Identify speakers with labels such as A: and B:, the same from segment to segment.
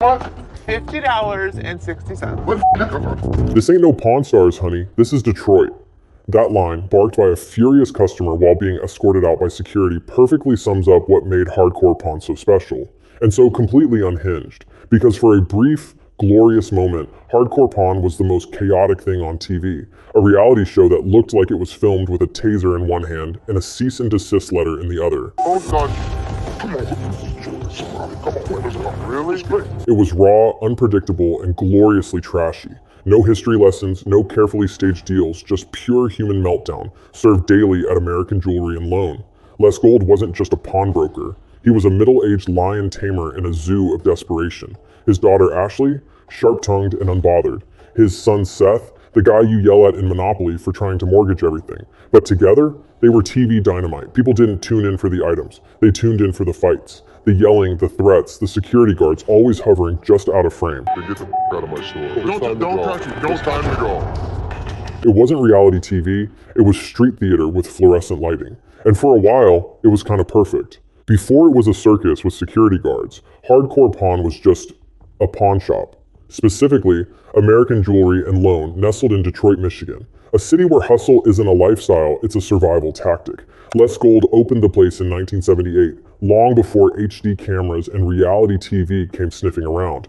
A: What? $50.60.
B: This ain't no Pawn Stars, honey. This is Detroit. That line, barked by a furious customer while being escorted out by security, perfectly sums up what made Hardcore Pawn so special, and so completely unhinged. Because for a brief, glorious moment, Hardcore Pawn was the most chaotic thing on TV. A reality show that looked like it was filmed with a taser in one hand and a cease and desist letter in the other.
C: Oh God. Come on, really?
B: It was raw, unpredictable, and gloriously trashy. No history lessons, no carefully staged deals, just pure human meltdown, served daily at American Jewelry and Loan. Les Gold wasn't just a pawnbroker. He was a middle-aged lion tamer in a zoo of desperation. His daughter Ashley, sharp-tongued and unbothered. His son Seth, the guy you yell at in Monopoly for trying to mortgage everything. But together, they were TV dynamite. People didn't tune in for the items. They tuned in for the fights. The yelling, the threats, the security guards always hovering just out of frame.
C: Get the out of my store. Don't touch it. Don't time to go.
B: It wasn't reality TV, it was street theater with fluorescent lighting. And for a while, it was kind of perfect. Before it was a circus with security guards, Hardcore Pawn was just a pawn shop. Specifically, American Jewelry and Loan, nestled in Detroit, Michigan. A city where hustle isn't a lifestyle, it's a survival tactic. Les Gold opened the place in 1978, long before HD cameras and reality TV came sniffing around.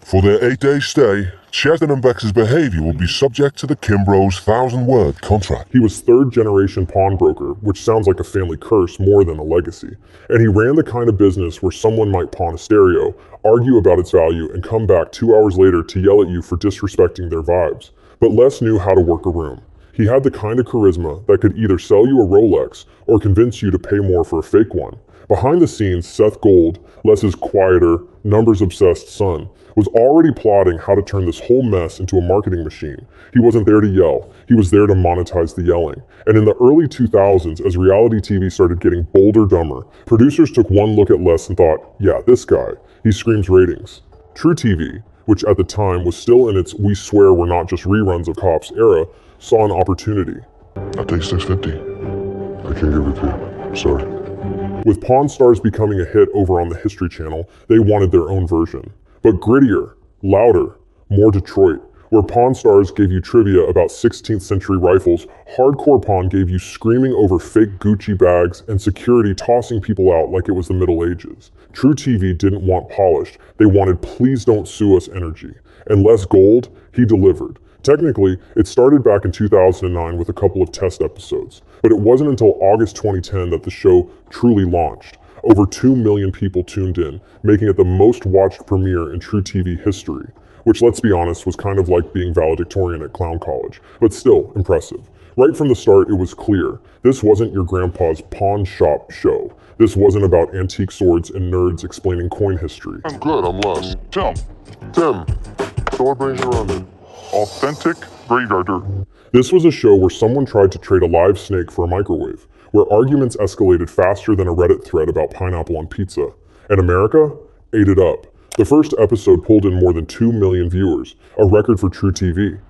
C: For their 8-day stay, Shetland and Bex's behavior will be subject to the Kimbro's 1,000-word contract.
B: He was third-generation pawnbroker, which sounds like a family curse more than a legacy. And he ran the kind of business where someone might pawn a stereo, argue about its value, and come back 2 hours later to yell at you for disrespecting their vibes. But Les knew how to work a room. He had the kind of charisma that could either sell you a Rolex or convince you to pay more for a fake one. Behind the scenes, Seth Gold, Les's quieter, numbers-obsessed son, was already plotting how to turn this whole mess into a marketing machine. He wasn't there to yell, he was there to monetize the yelling. And in the early 2000s, as reality TV started getting bolder, dumber, producers took one look at Les and thought, yeah, this guy, he screams ratings. True TV, which at the time was still in its we swear we're not just reruns of Cops era, saw an opportunity.
C: I'll take $6.50. I can't give it to you. Sorry.
B: With Pawn Stars becoming a hit over on the History Channel, they wanted their own version. But grittier, louder, more Detroit. Where Pawn Stars gave you trivia about 16th century rifles, Hardcore Pawn gave you screaming over fake Gucci bags and security tossing people out like it was the Middle Ages. True TV didn't want polished, they wanted please don't sue us energy. And Les Gold, he delivered. Technically, it started back in 2009 with a couple of test episodes, but it wasn't until August 2010 that the show truly launched. Over 2 million people tuned in, making it the most watched premiere in True TV history, which, let's be honest, was kind of like being valedictorian at clown college, but still impressive. Right from the start, it was clear. This wasn't your grandpa's pawn shop show. This wasn't about antique swords and nerds explaining coin history.
C: I'm good, I'm Les. Tim. So what brings you around then? Authentic graveyarder.
B: This was a show where someone tried to trade a live snake for a microwave, where arguments escalated faster than a Reddit thread about pineapple on pizza. And America ate it up. The first episode pulled in more than 2 million viewers, a record for True TV.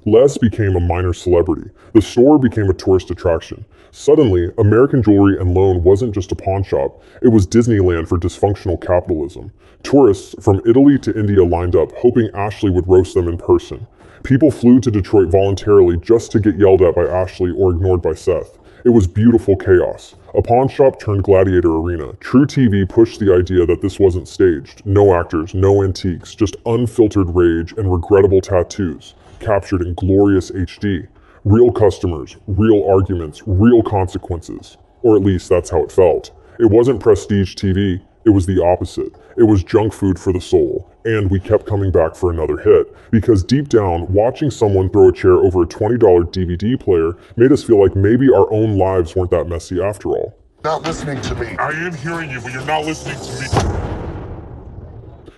B: Les became a minor celebrity. The store became a tourist attraction. Suddenly, American Jewelry and Loan wasn't just a pawn shop, it was Disneyland for dysfunctional capitalism. Tourists from Italy to India lined up, hoping Ashley would roast them in person. People flew to Detroit voluntarily just to get yelled at by Ashley or ignored by Seth. It was beautiful chaos. A pawn shop turned gladiator arena. True TV pushed the idea that this wasn't staged. No actors, no antiques, just unfiltered rage and regrettable tattoos, captured in glorious HD. Real customers, real arguments, real consequences. Or at least that's how it felt. It wasn't prestige TV, it was the opposite. It was junk food for the soul. And we kept coming back for another hit. Because deep down, watching someone throw a chair over a $20 DVD player made us feel like maybe our own lives weren't that messy after all.
C: Not listening to me. I am hearing you, but you're not listening to me.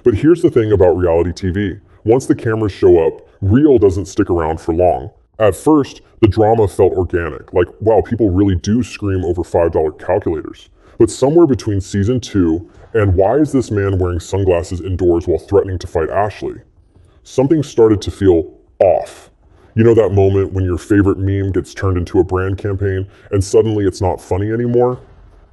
B: But here's the thing about reality TV. Once the cameras show up, real doesn't stick around for long. At first, the drama felt organic, like, wow, people really do scream over $5 calculators. But somewhere between season 2 and why is this man wearing sunglasses indoors while threatening to fight Ashley, something started to feel off. You know that moment when your favorite meme gets turned into a brand campaign and suddenly it's not funny anymore?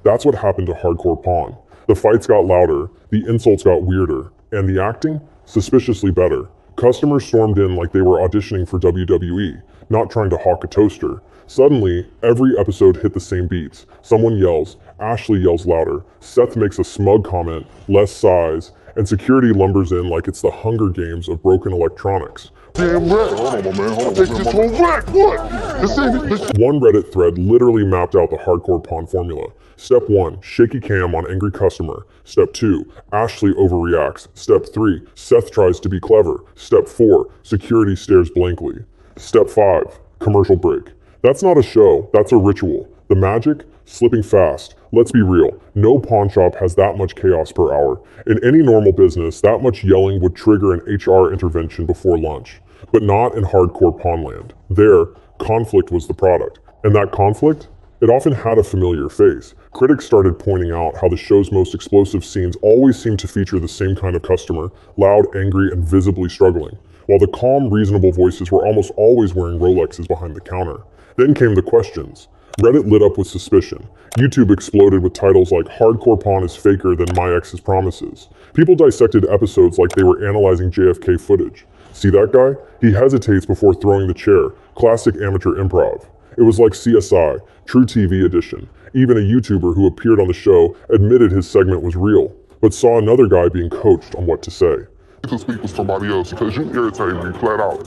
B: That's what happened to Hardcore Pawn. The fights got louder, the insults got weirder, And the acting? Suspiciously better. Customers stormed in like they were auditioning for WWE, not trying to hawk a toaster. Suddenly, every episode hit the same beats. Someone yells, Ashley yells louder, Seth makes a smug comment, less sighs, and security lumbers in like it's the Hunger Games of broken electronics.
C: Damn right. Hold on, my man. Hold on. Take this whole rack. What? This
B: One Reddit thread literally mapped out the hardcore pawn formula. Step 1, shaky cam on angry customer. Step 2, Ashley overreacts. Step 3, Seth tries to be clever. Step 4, security stares blankly. Step 5, commercial break. That's not a show, that's a ritual. The magic? Slipping fast. Let's be real, no pawn shop has that much chaos per hour. In any normal business, that much yelling would trigger an HR intervention before lunch. But not in hardcore pawnland. There, conflict was the product. And that conflict? It often had a familiar face. Critics started pointing out how the show's most explosive scenes always seemed to feature the same kind of customer, loud, angry, and visibly struggling, while the calm, reasonable voices were almost always wearing Rolexes behind the counter. Then came the questions. Reddit lit up with suspicion. YouTube exploded with titles like Hardcore Pawn is faker than my ex's promises. People dissected episodes like they were analyzing JFK footage. See that guy? He hesitates before throwing the chair. Classic amateur improv. It was like CSI, True TV edition. Even a YouTuber who appeared on the show admitted his segment was real, but saw another guy being coached on what to say.
C: to speak with somebody else because you irritate me flat out.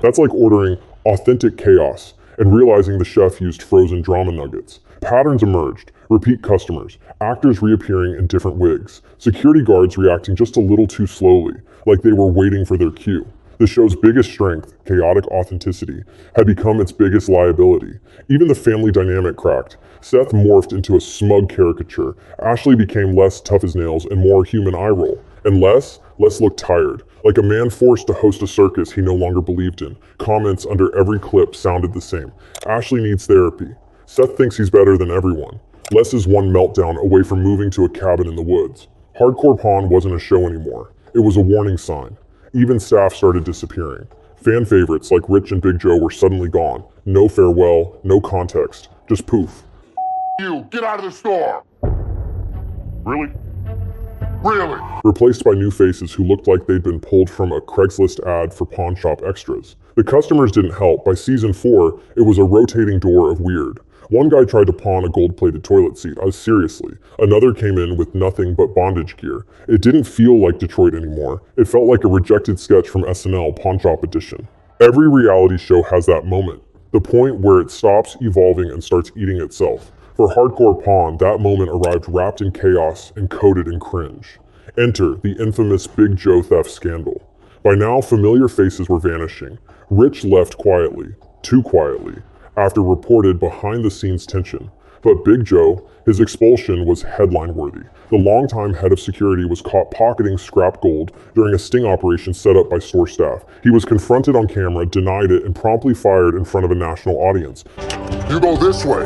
B: That's like ordering authentic chaos and realizing the chef used frozen drama nuggets. Patterns emerged, repeat customers, actors reappearing in different wigs, security guards reacting just a little too slowly, like they were waiting for their cue. The show's biggest strength, chaotic authenticity, had become its biggest liability. Even the family dynamic cracked. Seth morphed into a smug caricature. Ashley became less tough as nails and more human eye roll. And Les looked tired, like a man forced to host a circus he no longer believed in. Comments under every clip sounded the same. Ashley needs therapy. Seth thinks he's better than everyone. Les is one meltdown away from moving to a cabin in the woods. Hardcore Pawn wasn't a show anymore. It was a warning sign. Even staff started disappearing. Fan favorites like Rich and Big Joe were suddenly gone. No farewell, no context, just poof.
C: You, get out of the store! Really? Really?
B: Replaced by new faces who looked like they'd been pulled from a Craigslist ad for pawn shop extras. The customers didn't help. By season 4, it was a rotating door of weird. One guy tried to pawn a gold-plated toilet seat, seriously. Another came in with nothing but bondage gear. It didn't feel like Detroit anymore. It felt like a rejected sketch from SNL Pawn Shop Edition. Every reality show has that moment. The point where it stops evolving and starts eating itself. For Hardcore Pawn, that moment arrived wrapped in chaos and coated in cringe. Enter the infamous Big Joe theft scandal. By now, familiar faces were vanishing. Rich left quietly, too quietly, after reported behind-the-scenes tension. But Big Joe, his expulsion was headline-worthy. The longtime head of security was caught pocketing scrap gold during a sting operation set up by store staff. He was confronted on camera, denied it, and promptly fired in front of a national audience.
C: You go this way.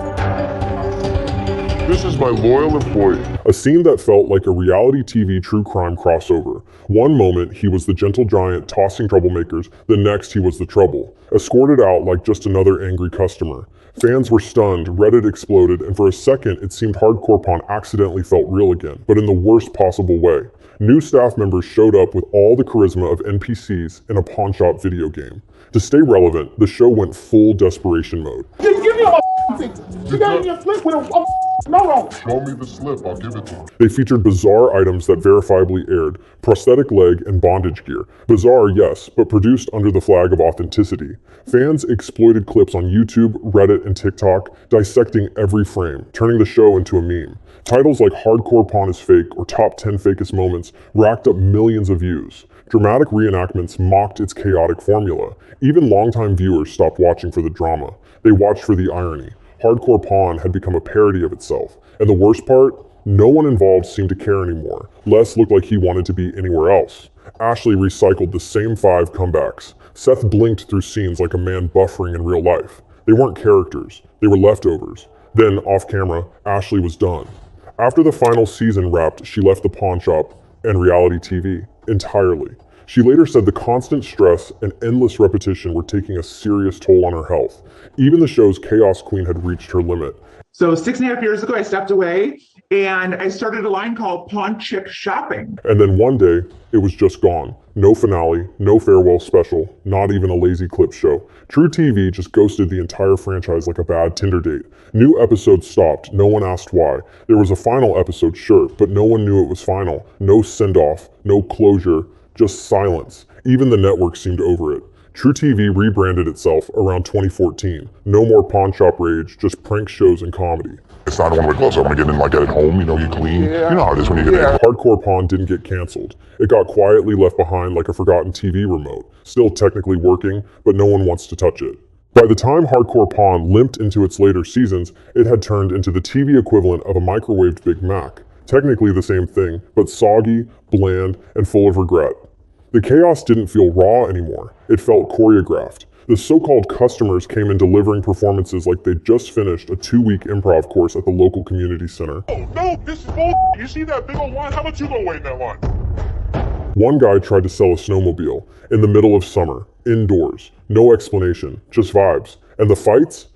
C: This is my loyal employee.
B: A scene that felt like a reality TV true crime crossover. One moment, he was the gentle giant tossing troublemakers, the next he was the trouble. Escorted out like just another angry customer. Fans were stunned, Reddit exploded, and for a second it seemed Hardcore Pawn accidentally felt real again, but in the worst possible way. New staff members showed up with all the charisma of NPCs in a pawn shop video game. To stay relevant, the show went full desperation mode.
A: Give me a ticket. You got me a slip with a no on.
C: Show me the slip, I'll give it to you.
B: They featured bizarre items that verifiably aired, prosthetic leg and bondage gear. Bizarre, yes, but produced under the flag of authenticity. Fans exploited clips on YouTube, Reddit, and TikTok, dissecting every frame, turning the show into a meme. Titles like Hardcore Pawn is Fake or Top 10 Fakest Moments racked up millions of views. Dramatic reenactments mocked its chaotic formula. Even longtime viewers stopped watching for the drama. They watched for the irony. Hardcore Pawn had become a parody of itself. And the worst part? No one involved seemed to care anymore. Les looked like he wanted to be anywhere else. Ashley recycled the same 5 comebacks. Seth blinked through scenes like a man buffering in real life. They weren't characters. They were leftovers. Then, off camera, Ashley was done. After the final season wrapped, she left the pawn shop and reality TV entirely. She later said the constant stress and endless repetition were taking a serious toll on her health. Even the show's chaos queen had reached her limit.
A: So 6.5 years ago, I stepped away and I started a line called Pawn Chick Shopping.
B: And then one day, it was just gone. No finale, no farewell special, not even a lazy clip show. truTV just ghosted the entire franchise like a bad Tinder date. New episodes stopped, no one asked why. There was a final episode, sure, but no one knew it was final. No send-off, no closure, just silence. Even the network seemed over it. truTV rebranded itself around 2014. No more pawn shop rage, just prank shows and comedy.
C: It's not one of my gloves. I'm gonna get in, like, get it home, you know, you clean.
A: Yeah.
C: You know how it is when you get in.
B: Hardcore Pawn didn't get canceled. It got quietly left behind like a forgotten TV remote, still technically working, but no one wants to touch it. By the time Hardcore Pawn limped into its later seasons, it had turned into the TV equivalent of a microwaved Big Mac. Technically the same thing, but soggy, bland, and full of regret. The chaos didn't feel raw anymore. It felt choreographed. The so-called customers came in delivering performances like they'd just finished a 2-week improv course at the local community center.
C: Oh, no, this is bull. You see that big old line? How about you go wait in that line?
B: One guy tried to sell a snowmobile in the middle of summer, indoors. No explanation, just vibes. And the fights?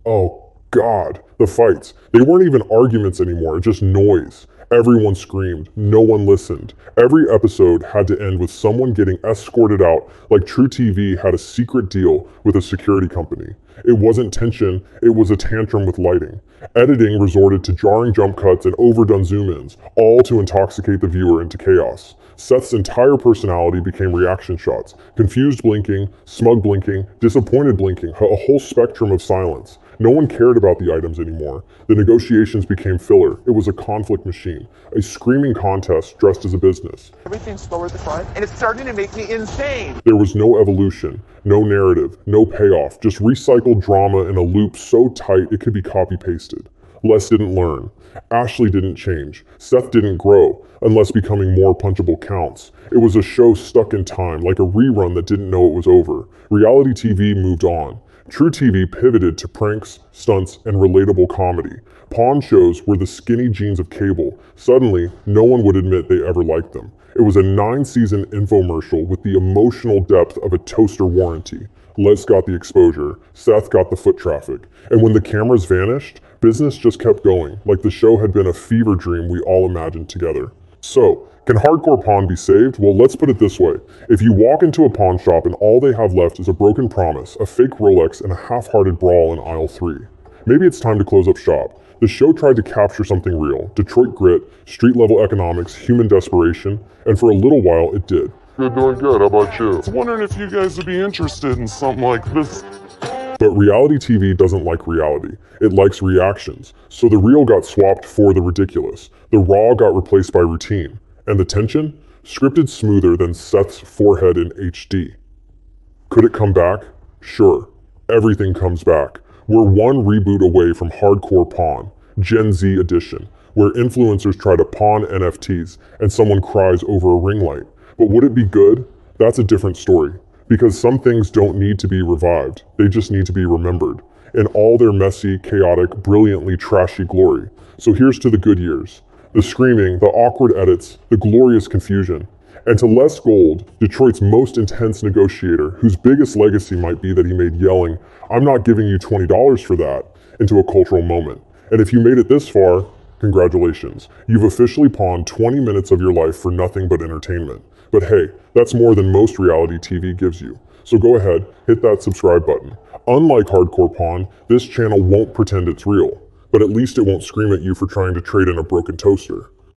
B: Oh God, the fights. They weren't even arguments anymore, just noise. Everyone screamed, no one listened. Every episode had to end with someone getting escorted out like truTV had a secret deal with a security company. It wasn't tension, it was a tantrum with lighting. Editing resorted to jarring jump cuts and overdone zoom-ins, all to intoxicate the viewer into chaos. Seth's entire personality became reaction shots. Confused blinking, smug blinking, disappointed blinking, a whole spectrum of silence. No one cared about the items anymore. The negotiations became filler. It was a conflict machine. A screaming contest dressed as a business.
A: Everything's slower at the front and it's starting to make me insane.
B: There was no evolution, no narrative, no payoff, just recycled drama in a loop so tight it could be copy-pasted. Les didn't learn. Ashley didn't change. Seth didn't grow, unless becoming more punchable counts. It was a show stuck in time, like a rerun that didn't know it was over. Reality TV moved on. truTV pivoted to pranks, stunts, and relatable comedy. Pawn shows were the skinny jeans of cable. Suddenly, no one would admit they ever liked them. It was a 9-season infomercial with the emotional depth of a toaster warranty. Les got the exposure, Seth got the foot traffic, and when the cameras vanished, business just kept going, like the show had been a fever dream we all imagined together. So, can Hardcore Pawn be saved? Well, let's put it this way. If you walk into a pawn shop and all they have left is a broken promise, a fake Rolex, and a half-hearted brawl in aisle 3, maybe it's time to close up shop. The show tried to capture something real, Detroit grit, street-level economics, human desperation, and for a little while it did.
C: You're doing good. How about you? I was wondering if you guys would be interested in something like this.
B: But reality TV doesn't like reality. It likes reactions. So the real got swapped for the ridiculous. The raw got replaced by routine. And the tension? Scripted smoother than Seth's forehead in HD. Could it come back? Sure. Everything comes back. We're one reboot away from Hardcore Pawn, Gen Z edition, where influencers try to pawn NFTs and someone cries over a ring light. But would it be good? That's a different story. Because some things don't need to be revived. They just need to be remembered. In all their messy, chaotic, brilliantly trashy glory. So here's to the good years. The screaming, the awkward edits, the glorious confusion. And to Les Gold, Detroit's most intense negotiator, whose biggest legacy might be that he made yelling, "I'm not giving you $20 for that," into a cultural moment. And if you made it this far, congratulations. You've officially pawned 20 minutes of your life for nothing but entertainment. But hey, that's more than most reality TV gives you. So go ahead, hit that subscribe button. Unlike Hardcore Pawn, this channel won't pretend it's real, but at least it won't scream at you for trying to trade in a broken toaster.